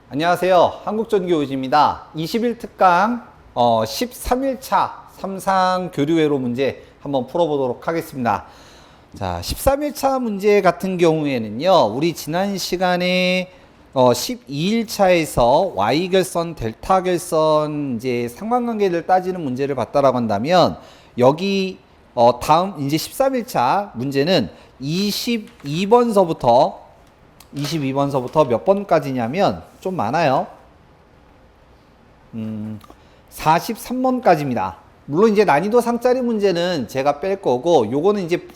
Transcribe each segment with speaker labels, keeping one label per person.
Speaker 1: 안녕하세요. 한국전기오지입니다. 21특강 13일차 삼상교류회로 문제 한번 풀어보도록 하겠습니다. 자, 13일차 문제 같은 경우에는요, 우리 지난 시간에 12일차에서 Y결선, 델타결선 이제 상관관계를 따지는 문제를 봤다라고 한다면, 여기 다음 이제 13일차 문제는 22번서부터 몇 번까지냐면 좀 많아요. 43번까지입니다. 물론 이제 난이도 상짜리 문제는 제가 뺄 거고, 요거는 이제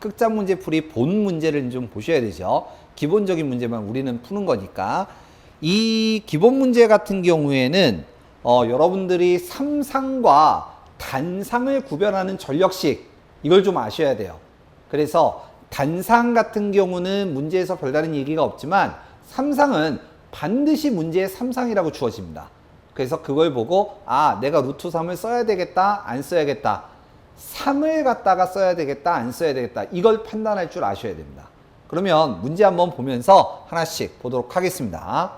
Speaker 1: 극작 문제 풀이 본 문제를 좀 보셔야 되죠. 기본적인 문제만 우리는 푸는 거니까. 이 기본 문제 같은 경우에는 여러분들이 삼상과 단상을 구별하는 전력식, 이걸 좀 아셔야 돼요. 그래서 단상 같은 경우는 문제에서 별다른 얘기가 없지만, 삼상은 반드시 문제에 삼상이라고 주어집니다. 그래서 그걸 보고, 아, 내가 루트 3을 써야 되겠다, 안 써야겠다, 3을 갖다가 써야 되겠다, 안 써야 되겠다, 이걸 판단할 줄 아셔야 됩니다. 그러면 문제 한번 보면서 하나씩 보도록 하겠습니다.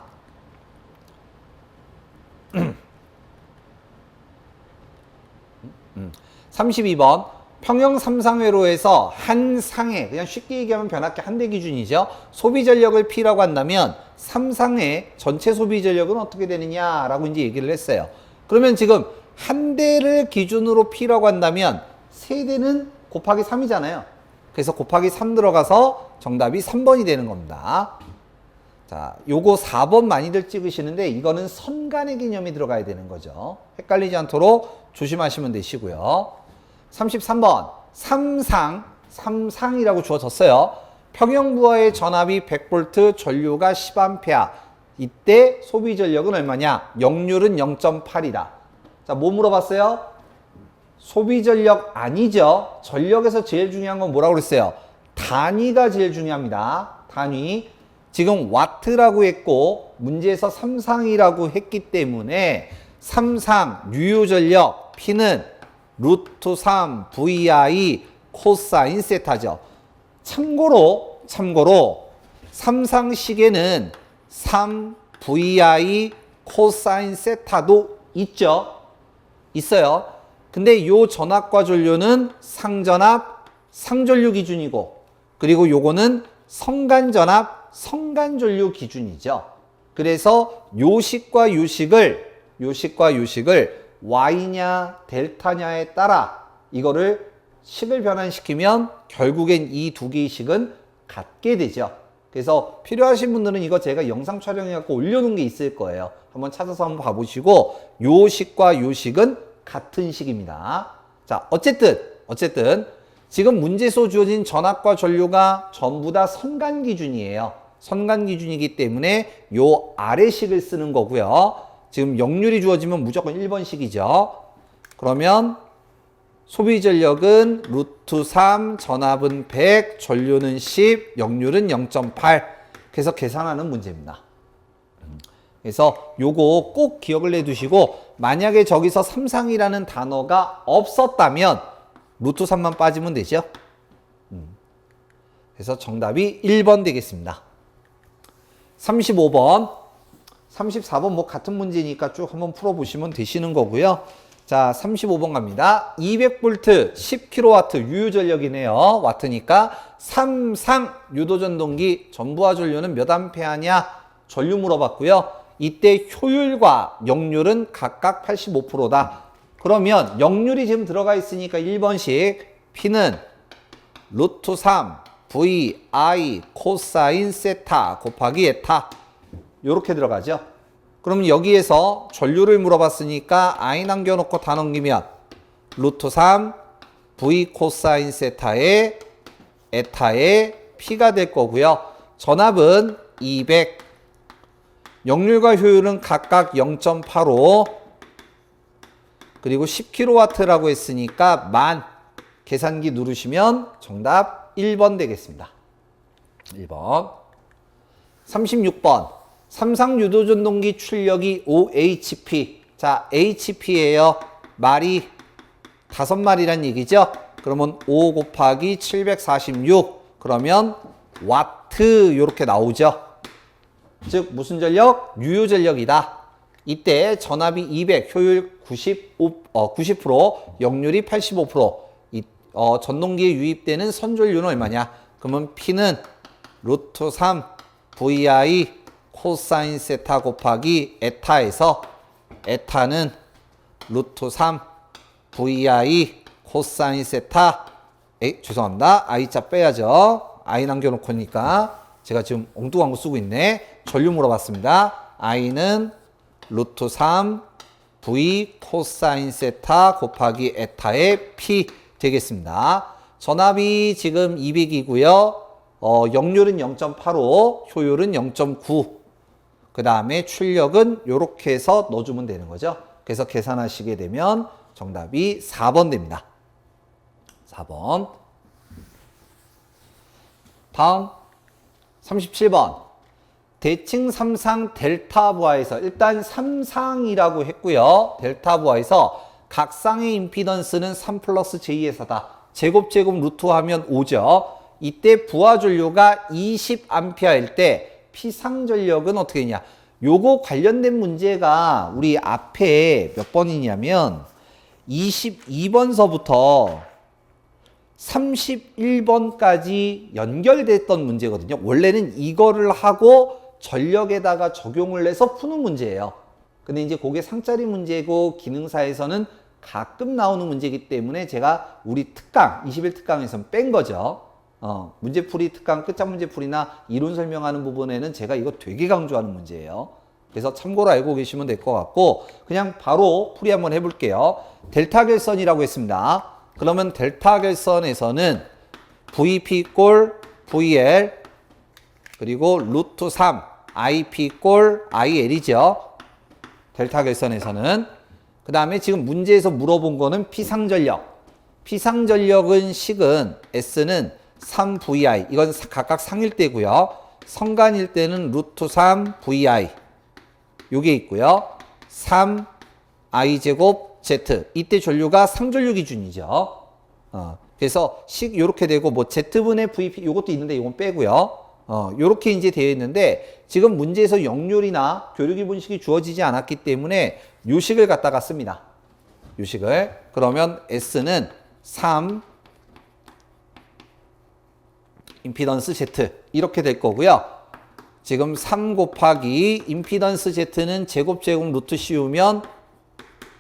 Speaker 1: 32번 평형 삼상회로에서 한 상에, 그냥 쉽게 얘기하면 변압기 한 대 기준이죠. 소비 전력을 P라고 한다면 삼상의 전체 소비 전력은 어떻게 되느냐라고 이제 얘기를 했어요. 그러면 지금 한 대를 기준으로 P라고 한다면 세 대는 곱하기 3이잖아요. 그래서 곱하기 3 들어가서 정답이 3번이 되는 겁니다. 자, 요거 4번 많이들 찍으시는데, 이거는 선간의 개념이 들어가야 되는 거죠. 헷갈리지 않도록 조심하시면 되시고요. 33번 삼상이라고 주어졌어요. 평형부하의 전압이 100V, 전류가 10A. 이때 소비 전력은 얼마냐? 역률은 0.8이다. 자, 뭐 물어봤어요? 소비 전력 아니죠. 전력에서 제일 중요한 건 뭐라고 그랬어요? 단위가 제일 중요합니다. 단위. 지금 와트라고 했고 문제에서 삼상이라고 했기 때문에 삼상 유효 전력 P는 루트 3 VI 코사인 세타죠. 참고로 삼상식에는 3 VI 코사인 세타도 있어요. 근데 요 전압과 전류는 상전압, 상전류 기준이고, 그리고 요거는 성간전압, 성간전류 기준이죠. 그래서 요식과 요식을 Y냐 델타냐에 따라 이거를 식을 변환시키면 결국엔 이 두 개의 식은 같게 되죠. 그래서 필요하신 분들은 이거 제가 영상 촬영해갖고 올려놓은 게 있을 거예요. 한번 찾아서 한번 봐보시고, 요 식과 요 식은 같은 식입니다. 자, 어쨌든 지금 문제에서 주어진 전압과 전류가 전부 다 선간 기준이에요. 선간 기준이기 때문에 요 아래식을 쓰는 거고요. 지금 역률이 주어지면 무조건 1번식이죠. 그러면 소비 전력은 루트 3, 전압은 100, 전류는 10, 역률은 0.8. 그래서 계산하는 문제입니다. 그래서 요거 꼭 기억을 해두시고, 만약에 저기서 삼상이라는 단어가 없었다면 루트 3만 빠지면 되죠. 그래서 정답이 1번 되겠습니다. 35번 34번 뭐 같은 문제니까 쭉 한번 풀어보시면 되시는 거고요. 자, 35번 갑니다. 200V 10kW 유효전력이네요. 와트니까 삼상 유도전동기 전부하 전류는 몇 암페어냐? 전류 물어봤고요. 이때 효율과 역률은 각각 85%다. 그러면 역률이 지금 들어가 있으니까 1번식 P는 루트 3 VI 코사인 세타 곱하기 에타, 요렇게 들어가죠. 그럼 여기에서 전류를 물어봤으니까 I 남겨놓고 다 넘기면 루트 3 V 코사인 세타의 에타의 P가 될 거고요. 전압은 200, 역률과 효율은 각각 0.85, 그리고 10kW라고 했으니까 10,000. 계산기 누르시면 정답 1번 되겠습니다. 1번. 36번. 삼상유도전동기 출력이 OHP. 자, HP예요. 말이 5마리란 얘기죠. 그러면 5 곱하기 746 그러면 와트 이렇게 나오죠. 즉 무슨 전력? 유효 전력이다. 이때 전압이 200, 효율 90%, 역률이 85%. 전동기에 유입되는 선전류는 얼마냐? 그러면 P는 루트 3 VI 코사인 세타 곱하기 에타에서 에타는 루트 3 VI 코사인 세타 죄송합니다. I자 빼야죠. I 남겨놓고니까 제가 지금 엉뚱한 거 쓰고 있네. 전류 물어봤습니다. I는 루트 3 V 코사인 세타 곱하기 에타의 P 되겠습니다. 전압이 지금 200이고요. 역률은 0.85, 효율은 0.9. 그 다음에 출력은 이렇게 해서 넣어주면 되는 거죠. 그래서 계산하시게 되면 정답이 4번 됩니다. 4번. 다음 37번. 대칭 3상 델타 부하에서 일단 3상이라고 했고요. 델타 부하에서 각 쌍의 임피던스는 3 플러스 J에서다. 제곱 루트 하면 5죠. 이때 부하 전류가 20A일 때 P상 전력은 어떻게 되냐. 요거 관련된 문제가 우리 앞에 몇 번이냐면 22번서부터 31번까지 연결됐던 문제거든요. 원래는 이거를 하고 전력에다가 적용을 해서 푸는 문제예요. 근데 이제 그게 상짜리 문제고 기능사에서는 가끔 나오는 문제이기 때문에 제가 우리 특강, 21특강에서 뺀 거죠. 문제풀이 특강, 끝장 문제풀이나 이론 설명하는 부분에는 제가 이거 되게 강조하는 문제예요. 그래서 참고로 알고 계시면 될 것 같고 그냥 바로 풀이 한번 해볼게요. 델타 결선이라고 했습니다. 그러면 델타 결선에서는 VP 꼴 VL 그리고 루트 3 IP 꼴 IL이죠. 델타 결선에서는. 그 다음에 지금 문제에서 물어본 거는 P상전력. P상전력은 식은 S는 3VI. 이건 각각 상일 때고요. 성간일 때는 루트 3 VI. 요게 있고요. 3I 제곱 Z. 이때 전류가 상전류 기준이죠. 그래서 식 요렇게 되고 뭐 Z분의 VP 요것도 있는데 이건 빼고요. 요렇게 이제 되어 있는데 지금 문제에서 역률이나 교류기분식이 주어지지 않았기 때문에 요 식을 갖다가 씁니다. 요 식을. 그러면 S는 3 임피던스 Z 이렇게 될 거고요. 지금 3 곱하기 임피던스 Z는 제곱 루트 씌우면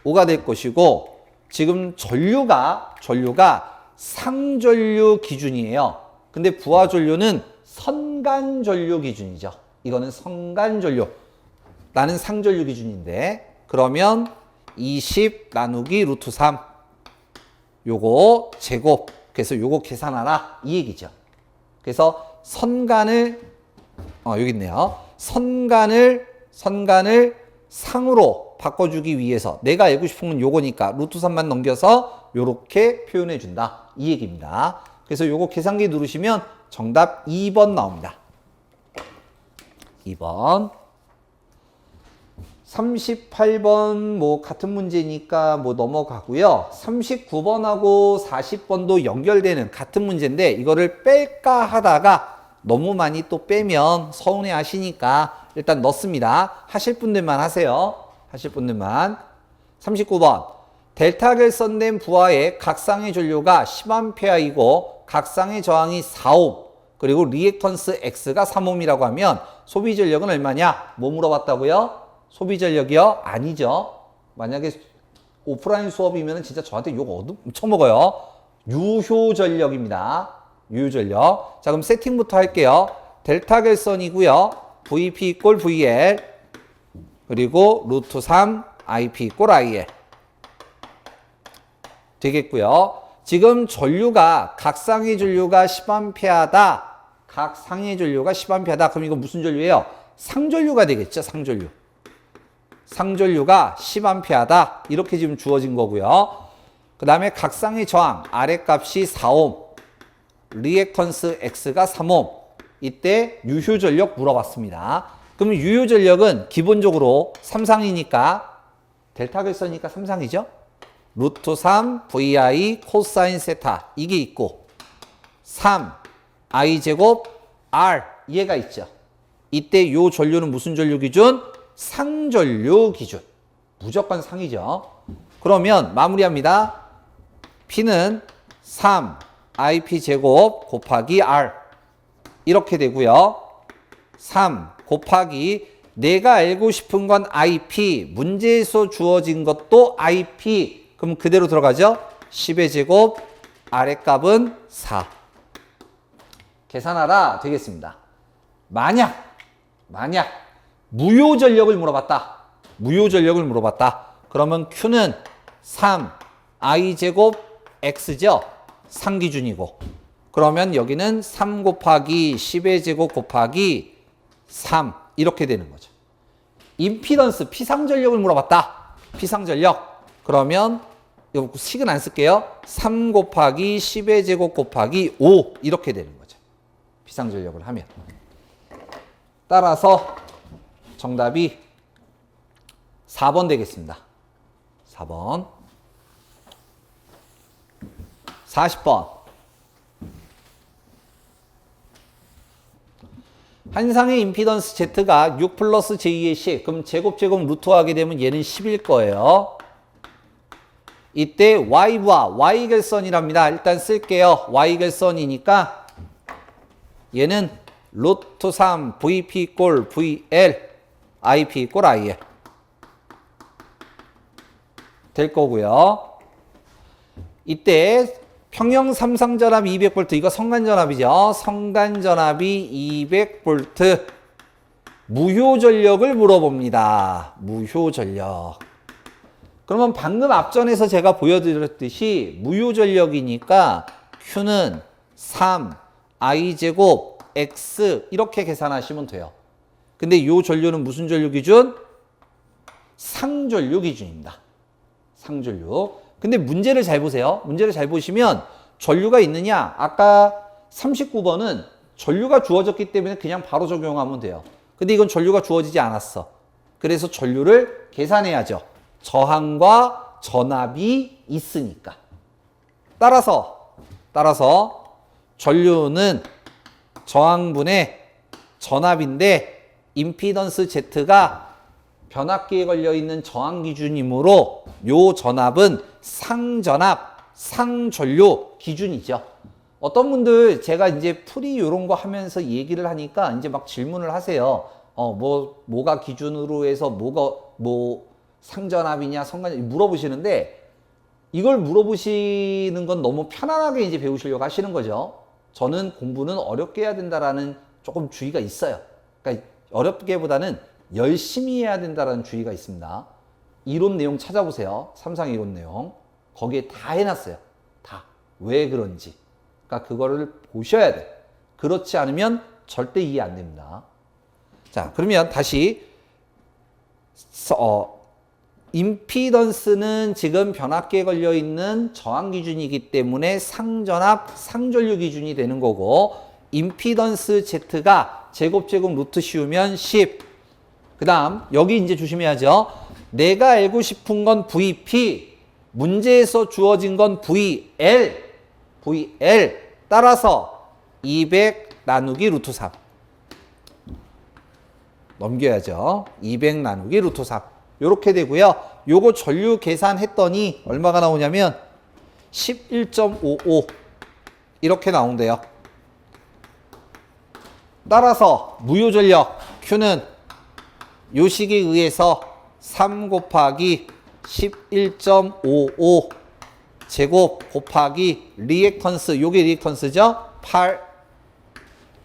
Speaker 1: 5가 될 것이고 지금 전류가 상전류 기준이에요. 근데 부하 전류는 선간 전류 기준이죠. 이거는 선간 전류. 나는 상전류 기준인데 그러면 20 나누기 루트 3 요거 제곱. 그래서 요거 계산하라 이 얘기죠. 그래서 선간을 여기 있네요. 선간을 상으로 바꿔주기 위해서 내가 알고 싶은 건 요거니까 루트 3만 넘겨서 요렇게 표현해 준다 이 얘기입니다. 그래서 요거 계산기 누르시면 정답 2번 나옵니다. 2번. 38번 뭐 같은 문제니까 뭐 넘어가고요. 39번하고 40번도 연결되는 같은 문제인데 이거를 뺄까 하다가 너무 많이 또 빼면 서운해 하시니까 일단 넣습니다. 하실 분들만 하세요. 하실 분들만. 39번. 델타 결선된 부하의 각상의 전류가 10A이고 각상의 저항이 4옴 그리고 리액턴스 X가 3옴이라고 하면 소비 전력은 얼마냐? 뭐 물어봤다고요? 소비 전력이요? 아니죠. 만약에 오프라인 수업이면 진짜 저한테 욕 엄청 먹어요. 유효 전력입니다. 유효 전력. 자, 그럼 세팅부터 할게요. 델타 결선이고요. VP 이꼴 VL 그리고 루트 3 IP 이꼴 IL 되겠고요. 지금 전류가 각상의 전류가 10A다. 각상의 전류가 10A다. 그럼 이거 무슨 전류예요? 상전류가 되겠죠. 상전류. 상전류가 10A다. 이렇게 지금 주어진 거고요. 그 다음에 각상의 저항 아래값이 4옴. 리액턴스 X가 3옴. 이때 유효전력 물어봤습니다. 그럼 유효전력은 기본적으로 3상이니까 델타 결선이니까 3상이죠. 루트 3 vi 코사인 세타 이게 있고 3 i 제곱 r 얘가 있죠. 이때 요 전류는 무슨 전류 기준? 상전류 기준. 무조건 상이죠. 그러면 마무리합니다. P는 3 ip 제곱 곱하기 r 이렇게 되고요. 3 곱하기 내가 알고 싶은 건 ip, 문제에서 주어진 것도 ip. 그럼 그대로 들어가죠. 10의 제곱, 아랫값은 4. 계산하라 되겠습니다. 만약 무효전력을 물어봤다. 무효전력을 물어봤다. 그러면 Q는 3, I 제곱 X죠. 상기준이고. 그러면 여기는 3 곱하기 10의 제곱 곱하기 3 이렇게 되는 거죠. 임피던스 피상전력을 물어봤다. 피상전력. 그러면 이거 식은 안 쓸게요. 3 곱하기 10의 제곱 곱하기 5 이렇게 되는 거죠. 피상전력을 하면. 따라서 정답이 4번 되겠습니다. 4번. 40번. 한 상의 임피던스 Z가 6 플러스 J의 10. 그럼 제곱 루트하게 되면 얘는 10일 거예요. 이때 Y와 Y결선이랍니다. 일단 쓸게요. Y결선이니까 얘는 루트 3 VP 꼴 VL IP 꼴 IL 될 거고요. 이때 평형 삼상전압 200V 이거 성간전압이죠. 성간전압이 200V 무효전력을 물어봅니다. 무효전력. 그러면 방금 앞전에서 제가 보여드렸듯이 무효전력이니까 Q는 3 I제곱 X 이렇게 계산하시면 돼요. 근데 이 전류는 무슨 전류 기준? 상전류 기준입니다. 상전류. 근데 문제를 잘 보세요. 문제를 잘 보시면 전류가 있느냐? 아까 39번은 전류가 주어졌기 때문에 그냥 바로 적용하면 돼요. 근데 이건 전류가 주어지지 않았어. 그래서 전류를 계산해야죠. 저항과 전압이 있으니까. 따라서 전류는 저항분의 전압인데 임피던스 Z가 변압기에 걸려있는 저항 기준이므로 요 전압은 상전압, 상전류 기준이죠. 어떤 분들 제가 이제 풀이 요런 거 하면서 얘기를 하니까 이제 막 질문을 하세요. 뭐가 기준으로 해서 상전압이냐, 성간접이냐 물어보시는데 이걸 물어보시는 건 너무 편안하게 이제 배우시려고 하시는 거죠. 저는 공부는 어렵게 해야 된다라는 조금 주의가 있어요. 그러니까 어렵게보다는 열심히 해야 된다라는 주의가 있습니다. 이론 내용 찾아보세요. 삼상 이론 내용. 거기에 다 해놨어요. 다. 왜 그런지. 그러니까 그거를 보셔야 돼. 그렇지 않으면 절대 이해 안 됩니다. 자, 그러면 다시 임피던스는 지금 변압기에 걸려있는 저항 기준이기 때문에 상전압, 상전류 기준이 되는 거고 임피던스 Z가 제곱 루트 씌우면 10. 그 다음 여기 이제 조심해야죠. 내가 알고 싶은 건 VP, 문제에서 주어진 건 VL. 따라서 200 나누기 루트 3. 넘겨야죠. 200 나누기 루트 3. 요렇게 되고요. 요거 전류 계산했더니 얼마가 나오냐면 11.55 이렇게 나온대요. 따라서 무효전력 Q는 요 식에 의해서 3 곱하기 11.55 제곱 곱하기 리액턴스, 요게 리액턴스죠? 8.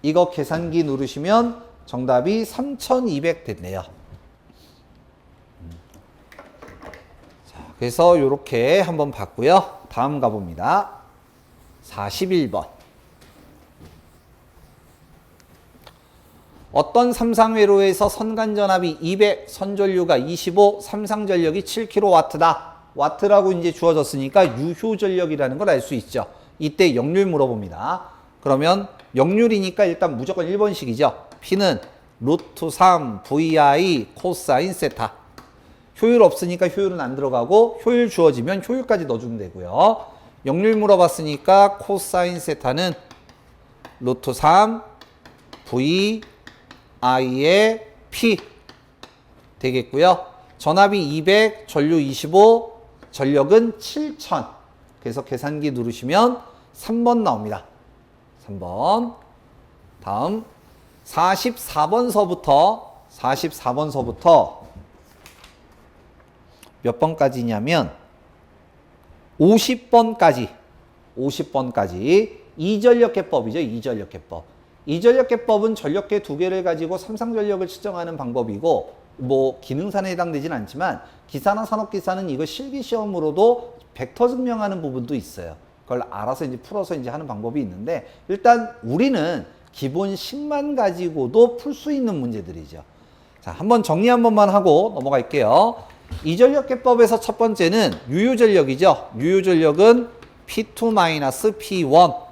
Speaker 1: 이거 계산기 누르시면 정답이 3200 됐네요. 자, 그래서 요렇게 한번 봤고요. 다음 가봅니다. 41번. 어떤 삼상회로에서 선간전압이 200, 선전류가 25, 삼상전력이 7kW다. 와트라고 이제 주어졌으니까 유효전력이라는 걸 알 수 있죠. 이때 역률 물어봅니다. 그러면 역률이니까 일단 무조건 1번식이죠. P는 루트 3 VI 코사인 세타. 효율 없으니까 효율은 안 들어가고 효율 주어지면 효율까지 넣어주면 되고요. 역률 물어봤으니까 코사인 세타는 루트 3 v i의 p 되겠고요. 전압이 200, 전류 25, 전력은 7000. 그래서 계산기 누르시면 3번 나옵니다. 3번. 다음 44번서부터 몇 번까지냐면 50번까지 이전력계법이죠. 이전력계법. 이전력계법은 전력계 두 개를 가지고 삼상전력을 측정하는 방법이고 뭐 기능산에 해당되진 않지만 기사나 산업기사는 이거 실기시험으로도 벡터 증명하는 부분도 있어요. 그걸 알아서 이제 풀어서 이제 하는 방법이 있는데 일단 우리는 기본식만 가지고도 풀 수 있는 문제들이죠. 자, 한번 정리 한 번만 하고 넘어갈게요. 이전력계법에서 첫 번째는 유효전력이죠. 유효전력은 P2-P1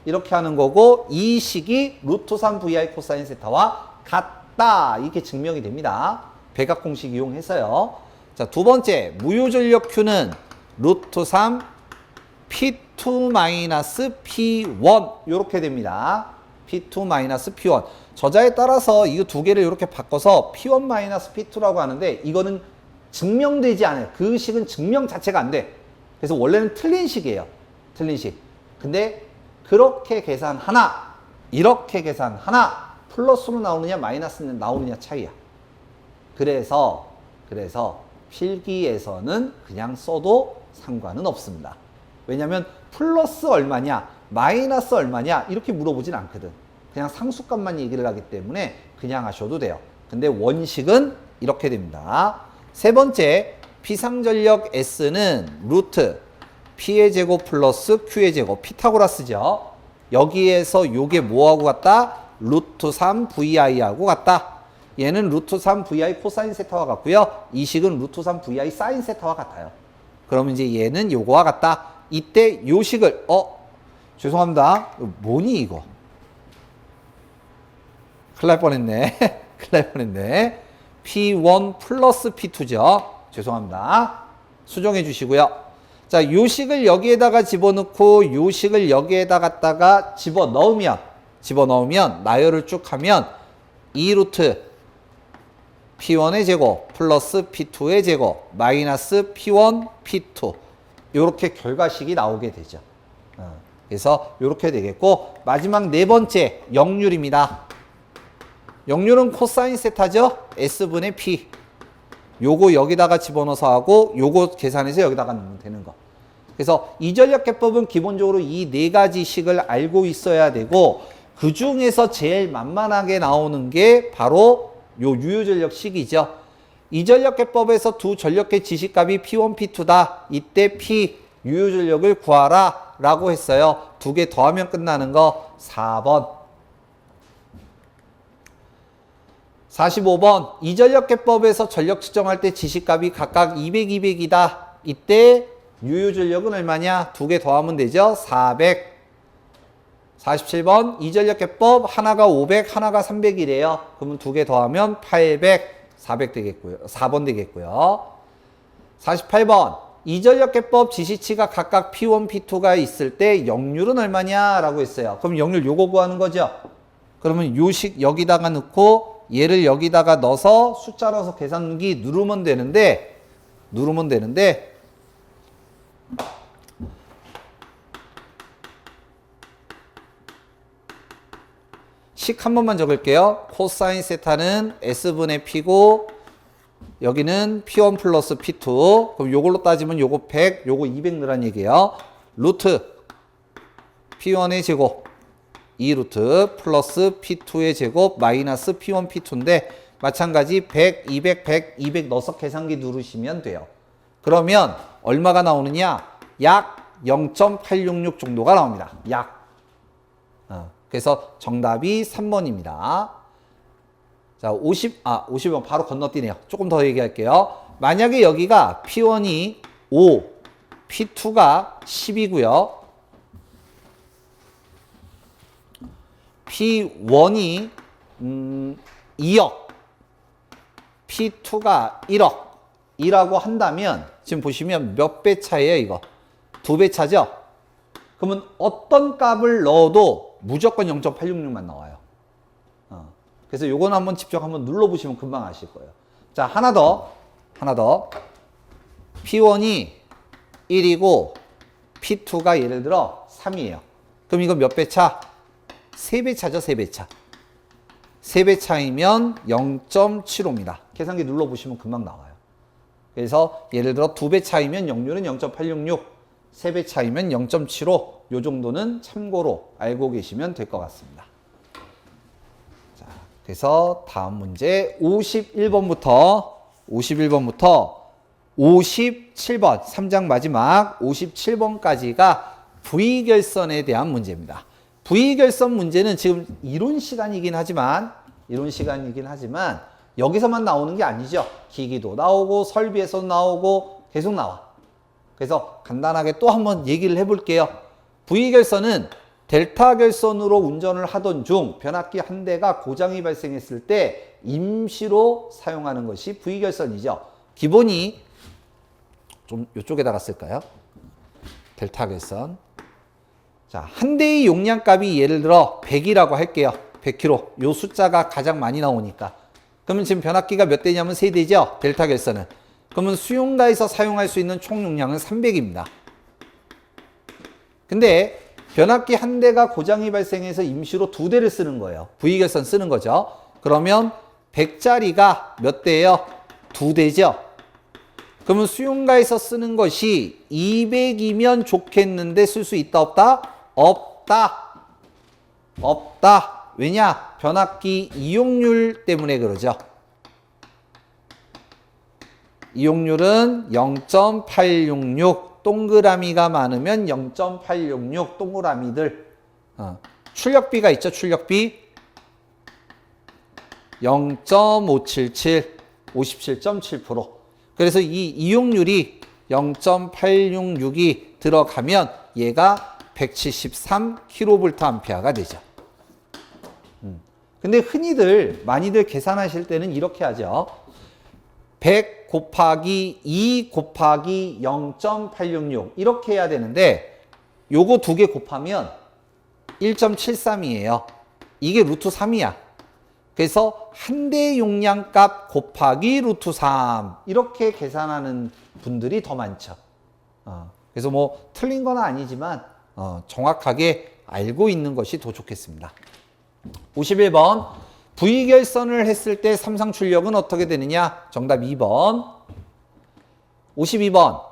Speaker 1: 이렇게 하는 거고 이 식이 루트 3 VI 코사인 세타와 같다 이렇게 증명이 됩니다. 백악 공식 이용해서요. 자, 두 번째 무효전력 Q는 루트 3 P2-P1 이렇게 됩니다. P2-P1 저자에 따라서 이 두 개를 이렇게 바꿔서 P1-P2라고 하는데 이거는 증명되지 않아요. 그 식은 증명 자체가 안 돼. 그래서 원래는 틀린 식이에요. 틀린 식. 근데 그렇게 계산하나 이렇게 계산하나 플러스로 나오느냐 마이너스로 나오느냐 차이야. 그래서 필기에서는 그냥 써도 상관은 없습니다. 왜냐면 플러스 얼마냐 마이너스 얼마냐 이렇게 물어보진 않거든. 그냥 상수값만 얘기를 하기 때문에 그냥 하셔도 돼요. 근데 원식은 이렇게 됩니다. 세 번째 피상전력 S는 루트 P의 제곱 플러스 Q의 제곱 피타고라스죠. 여기에서 요게 뭐하고 같다? 루트 3 VI하고 같다. 얘는 루트 3 VI 코사인 세타와 같고요. 이 식은 루트 3 VI 사인 세타와 같아요. 그러면 이제 얘는 요거와 같다. 이때 요 식을 죄송합니다. 뭐니 이거? 큰일 날 뻔했네. 큰일 날 뻔했네. P1 플러스 P2죠. 죄송합니다. 수정해 주시고요. 자, 요 식을 여기에다가 집어넣고 요 식을 여기에다 갖다가 집어넣으면 나열을 쭉 하면 2루트 P1의 제곱 플러스 P2의 제곱 마이너스 P1 P2 요렇게 결과식이 나오게 되죠. 그래서 요렇게 되겠고 마지막 네 번째 역률입니다. 역률은 코사인 세타죠. S분의 P 요거 여기다가 집어넣어서 하고 요거 계산해서 여기다가 넣으면 되는 거. 그래서 이전력계법은 기본적으로 이 네 가지 식을 알고 있어야 되고 그 중에서 제일 만만하게 나오는 게 바로 요 유효전력식이죠. 이전력계법에서 두 전력계 지시값이 P1, P2다. 이때 P 유효전력을 구하라 라고 했어요. 두 개 더하면 끝나는 거 4번. 45번 이전력계법에서 전력 측정할 때 지시값이 각각 200, 200이다. 이때 유효전력은 얼마냐? 두 개 더하면 되죠. 400. 47번 이전력계법 하나가 500, 하나가 300이래요. 그러면 두 개 더하면 800, 400 되겠고요. 4번 되겠고요. 48번 이전력계법 지시치가 각각 P1, P2가 있을 때 역률은 얼마냐? 라고 했어요. 그럼 역률 요거 구하는 거죠. 그러면 요식 여기다가 넣고 얘를 여기다가 넣어서 숫자 넣어서 계산기 누르면 되는데 식 한 번만 적을게요. 코사인 세타는 S분의 P고 여기는 P1 플러스 P2 그럼 요걸로 따지면 요거 100 요거 200 넣으란 얘기예요. 루트 P1의 제곱 2루트 플러스 P2의 제곱 마이너스 P1, P2인데 마찬가지 100, 200, 100, 200 넣어서 계산기 누르시면 돼요. 그러면 얼마가 나오느냐? 약 0.866 정도가 나옵니다. 약. 그래서 정답이 3번입니다. 자, 50번 바로 건너뛰네요. 조금 더 얘기할게요. 만약에 여기가 P1이 5, P2가 10이고요. P1이 2억, P2가 1억 2라고 한다면 지금 보시면 몇 배 차예요, 이거? 2배 차죠? 그러면 어떤 값을 넣어도 무조건 0.866만 나와요. 그래서 요건 한번 직접 한번 눌러보시면 금방 아실 거예요. 자, 하나 더. P1이 1이고 P2가 예를 들어 3이에요. 그럼 이건 몇 배 차? 3배 차죠, 3배 차. 3배 차이면 0.75입니다. 계산기 눌러보시면 금방 나와요. 그래서 예를 들어 2배 차이면 역률은 0.866, 3배 차이면 0.75, 요 정도는 참고로 알고 계시면 될 것 같습니다. 자, 그래서 다음 문제 51번부터 57번, 3장 마지막 57번까지가 V결선에 대한 문제입니다. V결선 문제는 지금 이론 시간이긴 하지만 여기서만 나오는 게 아니죠. 기기도 나오고 설비에서 나오고 계속 나와. 그래서 간단하게 또 한번 얘기를 해볼게요. V결선은 델타 결선으로 운전을 하던 중 변압기 한 대가 고장이 발생했을 때 임시로 사용하는 것이 V결선이죠. 기본이 좀 이쪽에다가 쓸까요? 델타 결선. 자, 한 대의 용량값이 예를 들어 100이라고 할게요. 100kg. 요 숫자가 가장 많이 나오니까. 그러면 지금 변압기가 몇 대냐면 3대죠. 델타 결선은. 그러면 수용가에서 사용할 수 있는 총 용량은 300입니다. 근데 변압기 한 대가 고장이 발생해서 임시로 2대를 쓰는 거예요. V결선 쓰는 거죠. 그러면 100짜리가 몇 대예요? 2대죠. 그러면 수용가에서 쓰는 것이 200이면 좋겠는데 쓸 수 있다 없다? 없다. 왜냐? 변압기 이용률 때문에 그러죠. 이용률은 0.866, 동그라미가 많으면 0.866 동그라미들. 출력비가 있죠, 출력비. 0.577, 57.7%. 그래서 이 이용률이 0.866이 들어가면 얘가 173kVA가 되죠. 근데 흔히들 많이들 계산하실 때는 이렇게 하죠. 100 곱하기 2 곱하기 0.866 이렇게 해야 되는데 요거 두 개 곱하면 1.73이에요. 이게 루트 3이야. 그래서 한 대 용량값 곱하기 루트 3 이렇게 계산하는 분들이 더 많죠. 그래서 뭐 틀린 건 아니지만 정확하게 알고 있는 것이 더 좋겠습니다. 51번 V결선을 했을 때 삼상 출력은 어떻게 되느냐? 정답 2번. 52번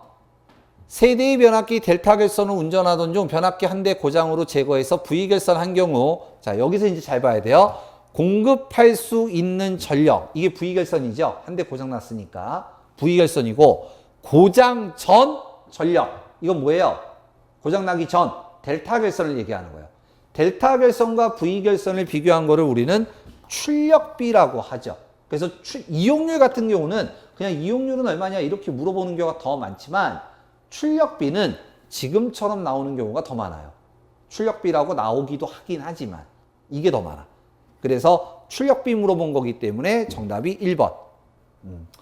Speaker 1: 세대의 변압기 델타 결선을 운전하던 중 변압기 한 대 고장으로 제거해서 V결선 한 경우, 자 여기서 이제 잘 봐야 돼요. 공급할 수 있는 전력, 이게 V결선이죠. 한 대 고장 났으니까 V결선이고, 고장 전 전력, 이건 뭐예요? 고장 나기 전 델타 결선을 얘기하는 거예요. 델타 결선과 V결선을 비교한 거를 우리는 출력비라고 하죠. 그래서 이용률 같은 경우는 그냥 이용률은 얼마냐 이렇게 물어보는 경우가 더 많지만, 출력비는 지금처럼 나오는 경우가 더 많아요. 출력비라고 나오기도 하긴 하지만 이게 더 많아. 그래서 출력비 물어본 거기 때문에 정답이 1번.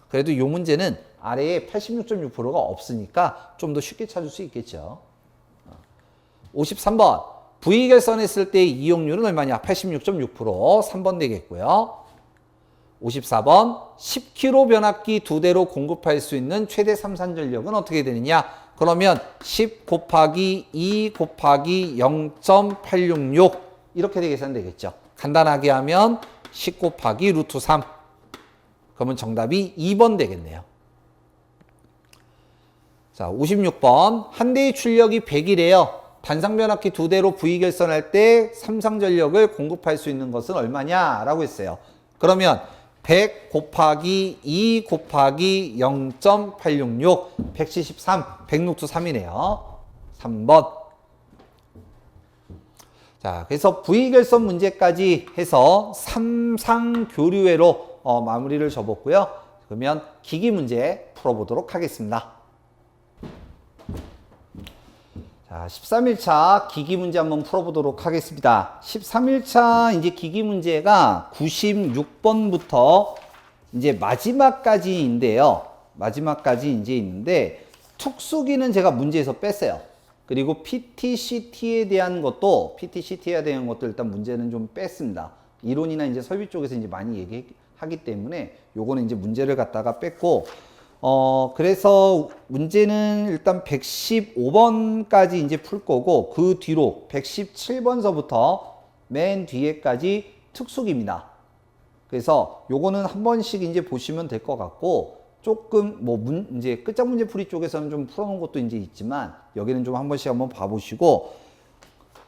Speaker 1: 그래도 이 문제는 아래에 86.6%가 없으니까 좀 더 쉽게 찾을 수 있겠죠. 53번 V결선 했을 때 이용률은 얼마냐? 86.6%. 3번 되겠고요. 54번 10kg 변압기 2대로 공급할 수 있는 최대 삼산 전력은 어떻게 되느냐? 그러면 10 곱하기 2 곱하기 0.866 이렇게 계산되겠죠. 간단하게 하면 10 곱하기 루트 3. 그러면 정답이 2번 되겠네요. 자, 56번 한 대의 출력이 100이래요. 단상 변압기 2대로 V결선할 때 삼상 전력을 공급할 수 있는 것은 얼마냐라고 했어요. 그러면 100 곱하기 2 곱하기 0.866, 173, 100 루트 3이네요. 3번. 자, 그래서 V결선 문제까지 해서 삼상 교류회로 마무리를 접었고요. 그러면 기기 문제 풀어보도록 하겠습니다. 자, 13일차 기기 문제 한번 풀어보도록 하겠습니다. 13일차 이제 기기 문제가 96번부터 이제 마지막까지인데요. 마지막까지 이제 있는데 특수기는 제가 문제에서 뺐어요. 그리고 PTCT에 대한 것도 일단 문제는 좀 뺐습니다. 이론이나 이제 설비 쪽에서 이제 많이 얘기하기 때문에 요거는 이제 문제를 갖다가 뺐고, 그래서 문제는 일단 115번까지 이제 풀 거고, 그 뒤로 117번서부터 맨 뒤에까지 특수기입니다. 그래서 요거는 한 번씩 이제 보시면 될 것 같고, 조금 이제 끝장 문제 풀이 쪽에서는 좀 풀어놓은 것도 이제 있지만, 여기는 좀 한 번씩 한번 봐보시고,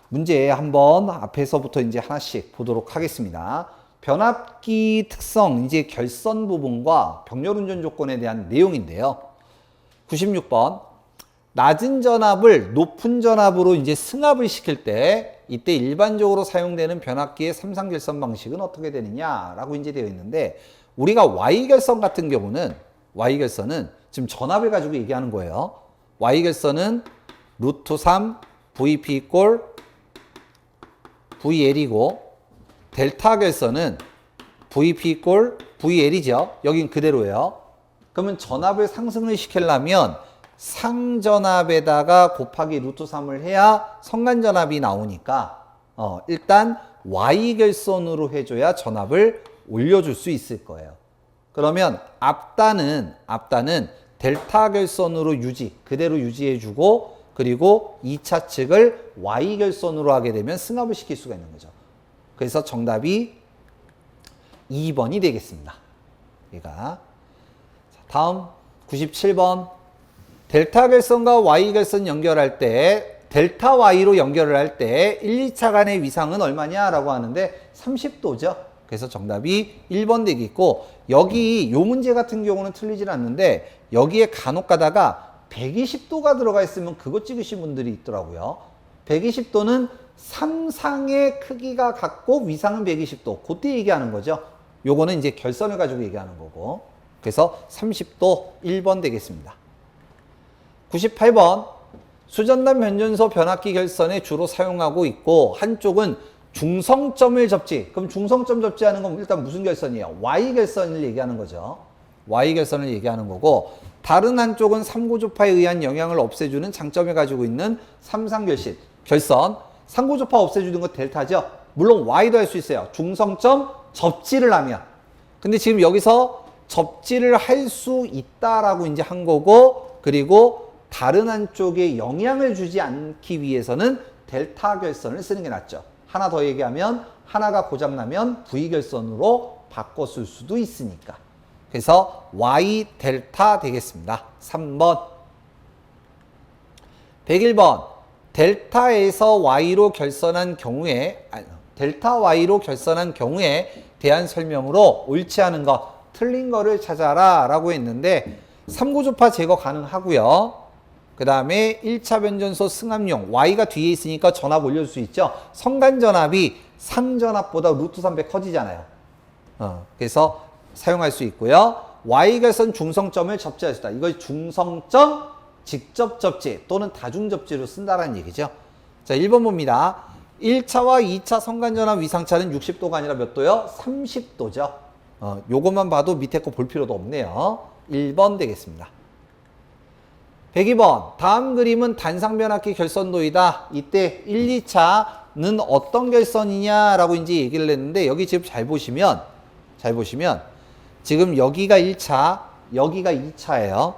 Speaker 1: 문제 한번 앞에서부터 이제 하나씩 보도록 하겠습니다. 변압기 특성, 이제 결선 부분과 병렬 운전 조건에 대한 내용인데요. 96번. 낮은 전압을 높은 전압으로 이제 승합을 시킬 때, 이때 일반적으로 사용되는 변압기의 삼상 결선 방식은 어떻게 되느냐라고 이제 되어 있는데, 우리가 Y 결선 같은 경우는, Y 결선은 지금 전압을 가지고 얘기하는 거예요. Y 결선은 루트 3 VP 이꼴 VL이고, 델타 결선은 VP 이꼴 VL이죠. 여긴 그대로예요. 그러면 전압을 상승을 시키려면 상전압에다가 곱하기 루트 3을 해야 성간전압이 나오니까 일단 Y 결선으로 해줘야 전압을 올려줄 수 있을 거예요. 그러면 앞단은 델타 결선으로 그대로 유지해주고, 그리고 2차 측을 Y 결선으로 하게 되면 승합을 시킬 수가 있는 거죠. 그래서 정답이 2번이 되겠습니다. 얘가. 다음 97번. 델타 결선과 Y 결선 연결할 때, 델타 Y로 연결을 할 때 1, 2차 간의 위상은 얼마냐라고 하는데 30도죠. 그래서 정답이 1번 되겠고, 여기 요 문제 같은 경우는 틀리질 않는데, 여기에 간혹 가다가 120도가 들어가 있으면 그거 찍으신 분들이 있더라고요. 120도는 삼상의 크기가 같고 위상은 120도. 그때 얘기하는 거죠. 요거는 이제 결선을 가지고 얘기하는 거고. 그래서 30도 1번 되겠습니다. 98번. 수전단 변전소 변압기 결선에 주로 사용하고 있고, 한쪽은 중성점을 접지. 그럼 중성점 접지하는 건 일단 무슨 결선이에요? Y 결선을 얘기하는 거죠. Y 결선을 얘기하는 거고, 다른 한쪽은 3고조파에 의한 영향을 없애주는 장점을 가지고 있는 결선. 3고조파 없애주는 거 델타죠. 물론 Y도 할 수 있어요. 중성점 접지를 하면. 근데 지금 여기서 접지를 할 수 있다라고 이제 한 거고, 그리고 다른 한쪽에 영향을 주지 않기 위해서는 델타 결선을 쓰는 게 낫죠. 하나 더 얘기하면, 하나가 고장나면 V 결선으로 바꿔 쓸 수도 있으니까. 그래서 Y 델타 되겠습니다. 3번. 101번. 델타에서 Y로 결선한 경우에, 델타 Y로 결선한 경우에 대한 설명으로 옳지 않은 것, 틀린 거를 찾아라 라고 했는데, 3고조파 제거 가능하고요. 그 다음에 1차 변전소 승합용, Y가 뒤에 있으니까 전압 올려줄 수 있죠. 성간전압이 상전압보다 루트 300 커지잖아요. 그래서 사용할 수 있고요. Y 결선 중성점을 접지할 수 있다. 이걸 중성점 직접 접지 또는 다중 접지로 쓴다라는 얘기죠. 자, 1번 봅니다. 1차와 2차 성간전압 위상차는 60도가 아니라 몇 도요? 30도죠. 요것만 봐도 밑에 거 볼 필요도 없네요. 1번 되겠습니다. 102번. 다음 그림은 단상변압기 결선도이다. 이때 1, 2차는 어떤 결선이냐라고 이제 얘기를 했는데, 여기 지금 잘 보시면 지금 여기가 1차, 여기가 2차예요.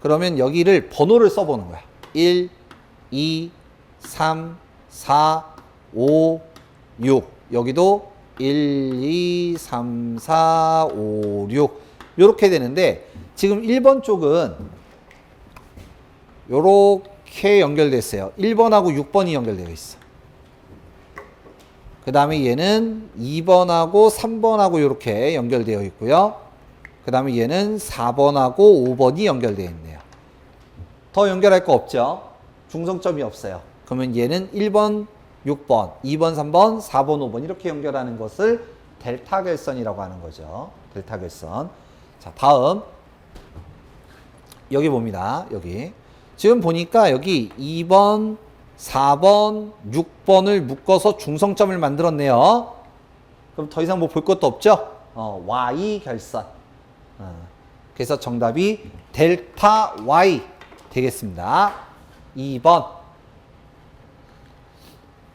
Speaker 1: 그러면 여기를 번호를 써보는 거야. 1, 2, 3, 4, 5, 6. 여기도 1, 2, 3, 4, 5, 6. 요렇게 되는데, 지금 1번 쪽은 요렇게 연결됐어요. 1번하고 6번이 연결되어 있어. 그 다음에 얘는 2번하고 3번하고 이렇게 연결되어 있고요. 그 다음에 얘는 4번하고 5번이 연결되어 있네요. 더 연결할 거 없죠? 중성점이 없어요. 그러면 얘는 1번, 6번, 2번, 3번, 4번, 5번 이렇게 연결하는 것을 델타 결선이라고 하는 거죠. 델타 결선. 자, 다음 여기 봅니다. 여기 지금 보니까 여기 2번, 4번, 6번을 묶어서 중성점을 만들었네요. 그럼 더 이상 뭐 볼 것도 없죠? Y 결선. 그래서 정답이 델타 Y 되겠습니다. 2번.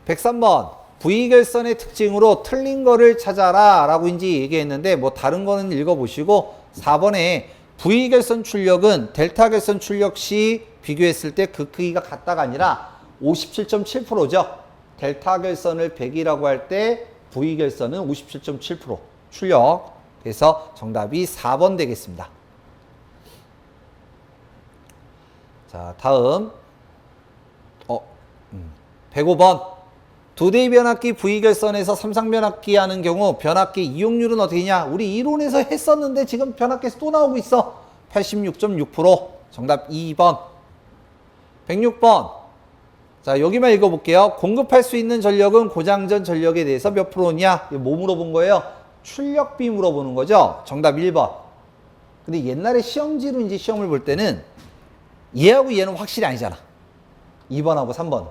Speaker 1: 103번. V결선의 특징으로 틀린 거를 찾아라 라고 이제 얘기했는데 뭐 다른 거는 읽어보시고 4번에 V결선 출력은 델타결선 출력 시 비교했을 때 그 크기가 같다가 아니라 57.7%죠. 델타결선을 100이라고 할 때 V결선은 57.7% 출력. 그래서 정답이 4번 되겠습니다. 자, 다음 105번. 두 대의 변압기 V결선에서 삼상변압기 하는 경우 변압기 이용률은 어떻게 되냐? 우리 이론에서 했었는데 지금 변압기에서 또 나오고 있어. 86.6%. 정답 2번. 106번. 자, 여기만 읽어볼게요. 공급할 수 있는 전력은 고장전 전력에 대해서 몇 프로냐? 이거 뭐 물어본 거예요? 출력비 물어보는 거죠. 정답 1번. 근데 옛날에 시험지로 이제 시험을 볼 때는 얘하고 얘는 확실히 아니잖아. 2번하고 3번.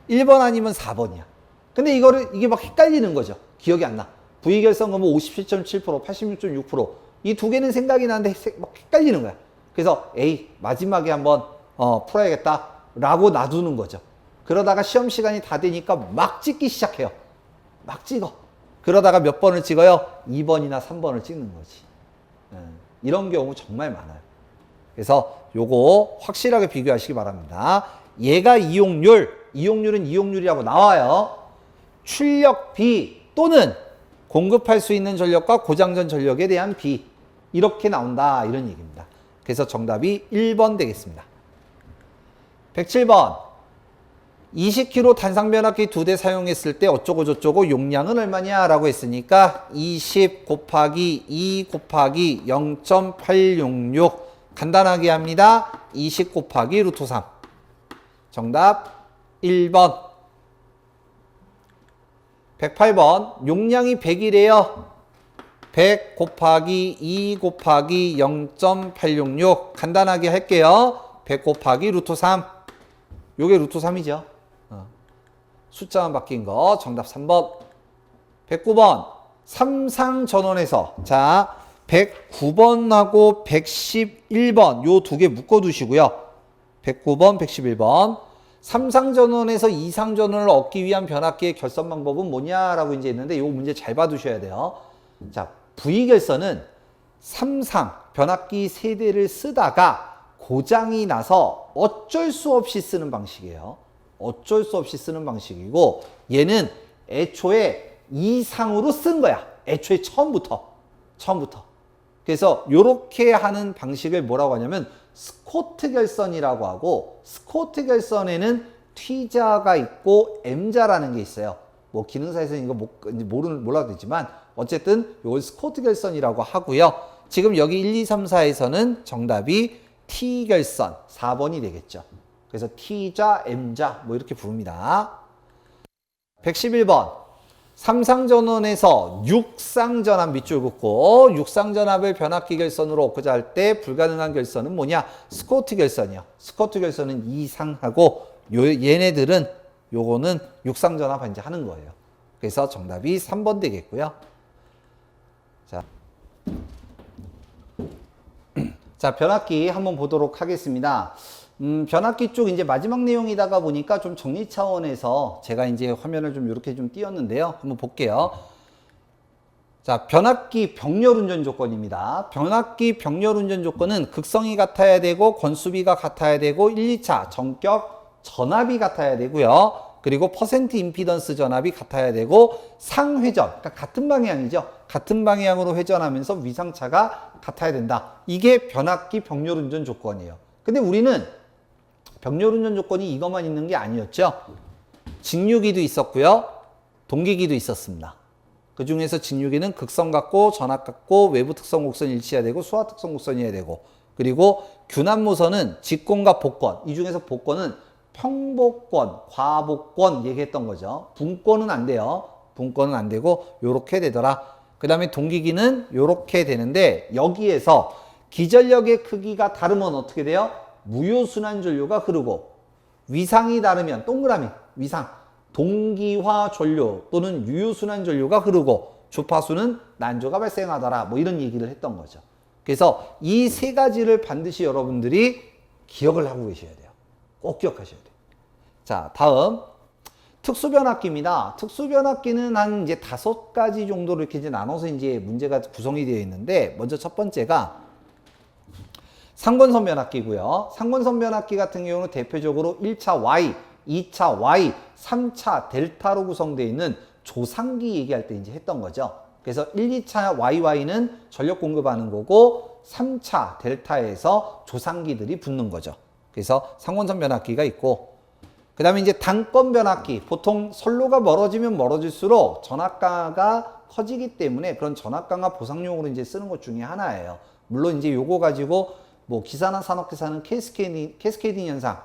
Speaker 1: 1번 아니면 4번이야. 근데 이게 막 헷갈리는 거죠. 기억이 안 나. V결선 거면 57.7%, 86.6%. 이 두 개는 생각이 나는데 막 헷갈리는 거야. 그래서 에이, 마지막에 한번 풀어야겠다 라고 놔두는 거죠. 그러다가 시험 시간이 다 되니까 막 찍기 시작해요. 막 찍어. 그러다가 몇 번을 찍어요? 2번이나 3번을 찍는 거지. 이런 경우 정말 많아요. 그래서 요거 확실하게 비교하시기 바랍니다. 얘가 이용률은 이용률이라고 나와요. 출력비 또는 공급할 수 있는 전력과 고장전 전력에 대한 비. 이렇게 나온다. 이런 얘기입니다. 그래서 정답이 1번 되겠습니다. 107번. 20kg 단상변압기 2대 사용했을 때 어쩌고 저쩌고 용량은 얼마냐 라고 했으니까 20 곱하기 2 곱하기 0.866 간단하게 합니다. 20 곱하기 루트 3. 정답 1번. 108번. 용량이 100이래요. 100 곱하기 2 곱하기 0.866 간단하게 할게요. 100 곱하기 루트 3. 요게 루트 3이죠. 숫자만 바뀐 거. 정답 3번. 109번. 삼상전원에서 자 109번하고 111번 요 두 개 묶어두시고요. 109번, 111번. 삼상전원에서 이상전원을 얻기 위한 변압기의 결선 방법은 뭐냐라고 이제 했는데 요 문제 잘 봐두셔야 돼요. 자, V결선은 삼상 변압기 세대를 쓰다가 고장이 나서 어쩔 수 없이 쓰는 방식이에요. 어쩔 수 없이 쓰는 방식이고 얘는 애초에 이상으로 쓴 거야. 애초에 처음부터. 그래서 요렇게 하는 방식을 뭐라고 하냐면 스코트 결선이라고 하고 스코트 결선에는 T자가 있고 M자라는 게 있어요. 뭐 기능사에서는 이거 몰라도 되지만 어쨌든 이걸 스코트 결선이라고 하고요. 지금 여기 1, 2, 3, 4에서는 정답이 T결선 4번이 되겠죠. 그래서 T자, M자 뭐 이렇게 부릅니다. 111번. 삼상전원에서 육상전압 밑줄 긋고 육상전압을 변압기 결선으로 얻고자 할 때 불가능한 결선은 뭐냐? 스코트 결선이요. 스코트 결선은 이상하고 얘네들은 요거는 육상전압 이제 하는 거예요. 그래서 정답이 3번 되겠고요. 자, 변압기 한번 보도록 하겠습니다. 변압기 쪽 이제 마지막 내용이다가 보니까 좀 정리 차원에서 제가 이제 화면을 좀 이렇게 좀 띄웠는데요. 한번 볼게요. 자, 변압기 병렬 운전 조건입니다. 변압기 병렬 운전 조건은 극성이 같아야 되고 건수비가 같아야 되고 1, 2차 전격 전압이 같아야 되고요. 그리고 퍼센트 임피던스 전압이 같아야 되고 상회전, 그러니까 같은 방향이죠. 같은 방향으로 회전하면서 위상차가 같아야 된다. 이게 변압기 병렬 운전 조건이에요. 근데 우리는 병렬 운전 조건이 이것만 있는 게 아니었죠. 직류기도 있었고요. 동기기도 있었습니다. 그 중에서 직류기는 극성 같고 전압 같고 외부 특성 곡선이 일치해야 되고 수하 특성 곡선이어야 되고 그리고 균합무선은 직권과 복권. 이 중에서 복권은 평복권, 과복권 얘기했던 거죠. 분권은 안 돼요. 분권은 안 되고 요렇게 되더라. 그 다음에 동기기는 요렇게 되는데 여기에서 기전력의 크기가 다르면 어떻게 돼요? 무효순환 전류가 흐르고 위상이 다르면 동그라미 위상 동기화 전류 또는 유효순환 전류가 흐르고 주파수는 난조가 발생하더라 뭐 이런 얘기를 했던 거죠. 그래서 이 세 가지를 반드시 여러분들이 기억을 하고 계셔야 돼요. 꼭 기억하셔야 돼요. 자, 다음 특수변압기입니다. 특수변압기는 한 이제 5가지 정도로 이렇게 이제 나눠서 이제 문제가 구성이 되어 있는데, 먼저 첫 번째가 상권선 변압기고요. 상권선 변압기 같은 경우는 대표적으로 1차 Y, 2차 Y, 3차 델타로 구성되어 있는 조상기 얘기할 때 이제 했던 거죠. 그래서 1, 2차 YY는 전력 공급하는 거고 3차 델타에서 조상기들이 붙는 거죠. 그래서 상권선 변압기가 있고, 그 다음에 이제 단건 변압기, 보통 선로가 멀어지면 멀어질수록 전압가가 커지기 때문에 그런 전압강화 보상용으로 이제 쓰는 것 중에 하나예요. 물론 이제 요거 가지고 뭐 기사나 산업기사는 캐스케이딩 현상,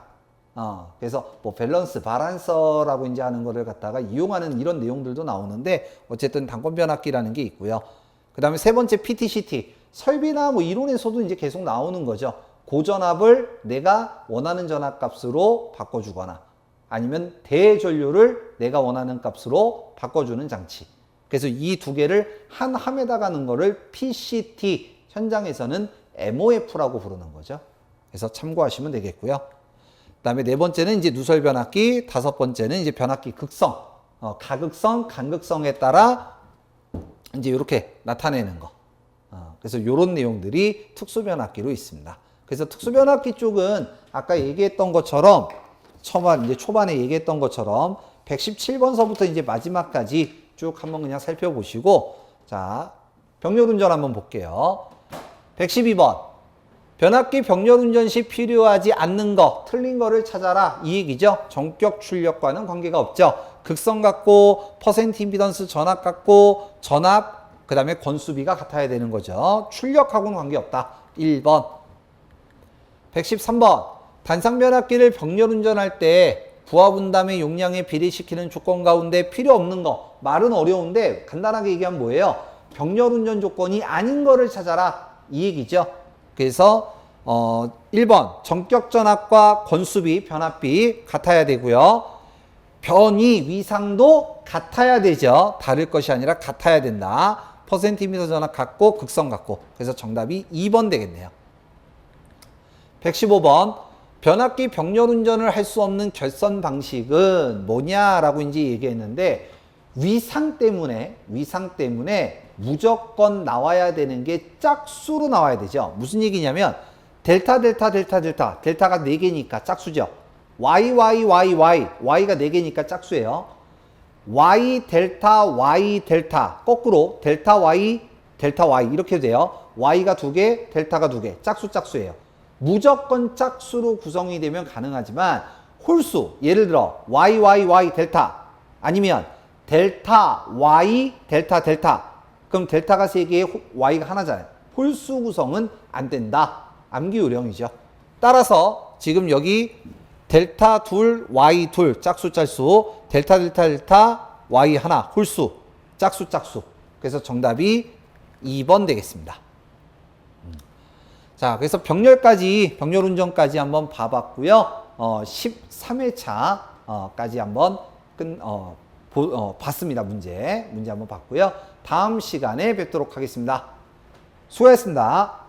Speaker 1: 그래서 뭐 밸런스, 바란서라고 이제 하는 거를 갖다가 이용하는 이런 내용들도 나오는데, 어쨌든 단건 변압기라는 게 있고요. 그 다음에 세 번째 PTCT, 설비나 뭐 이론에서도 이제 계속 나오는 거죠. 고전압을 내가 원하는 전압값으로 바꿔주거나 아니면 대전류를 내가 원하는 값으로 바꿔주는 장치. 그래서 이 두 개를 한 함에다 가는 거를 PCT, 현장에서는 MOF라고 부르는 거죠. 그래서 참고하시면 되겠고요. 그 다음에 네 번째는 이제 누설 변압기, 다섯 번째는 이제 변압기 극성, 가극성, 간극성에 따라 이제 이렇게 나타내는 거. 그래서 이런 내용들이 특수 변압기로 있습니다. 그래서 특수 변압기 쪽은 아까 얘기했던 것처럼 초반에 얘기했던 것처럼 117번서부터 이제 마지막까지 쭉 한번 그냥 살펴보시고, 자, 병렬운전 한번 볼게요. 112번. 변압기 병렬운전 시 필요하지 않는 거, 틀린 거를 찾아라. 이 얘기죠. 전격 출력과는 관계가 없죠. 극성 같고, 퍼센트 임피던스 전압 같고, 그 다음에 건수비가 같아야 되는 거죠. 출력하고는 관계없다. 1번. 113번. 단상변압기를 병렬운전할 때 부하분담의 용량에 비례시키는 조건 가운데 필요 없는 거. 말은 어려운데 간단하게 얘기하면 뭐예요? 병렬운전 조건이 아닌 거를 찾아라. 이 얘기죠. 그래서 1번 전격 전압과 건수비, 변압비 같아야 되고요. 변이, 위상도 같아야 되죠. 다를 것이 아니라 같아야 된다. 퍼센티미터 전압 같고 극성 같고. 그래서 정답이 2번 되겠네요. 115번. 변압기 병렬운전을 할 수 없는 결선 방식은 뭐냐라고 이제 얘기했는데, 위상 때문에 무조건 나와야 되는 게 짝수로 나와야 되죠. 무슨 얘기냐면 델타가 4개니까 짝수죠. Y가 4개니까 짝수예요. Y 델타 거꾸로 델타 Y 이렇게 돼요. Y가 2개, 델타가 2개, 짝수예요. 무조건 짝수로 구성이 되면 가능하지만 홀수, 예를 들어 Y 델타 아니면 델타 Y 델타, 그럼 델타가 3개에 Y가 하나잖아요. 홀수 구성은 안 된다. 암기 요령이죠. 따라서 지금 여기 델타 둘, Y 둘, 짝수, 델타, Y 하나, 홀수, 짝수. 그래서 정답이 2번 되겠습니다. 자, 그래서 병렬운전까지 한번 봐봤고요. 13회차까지 한번 봤습니다. 문제 한번 봤고요. 다음 시간에 뵙도록 하겠습니다. 수고하셨습니다.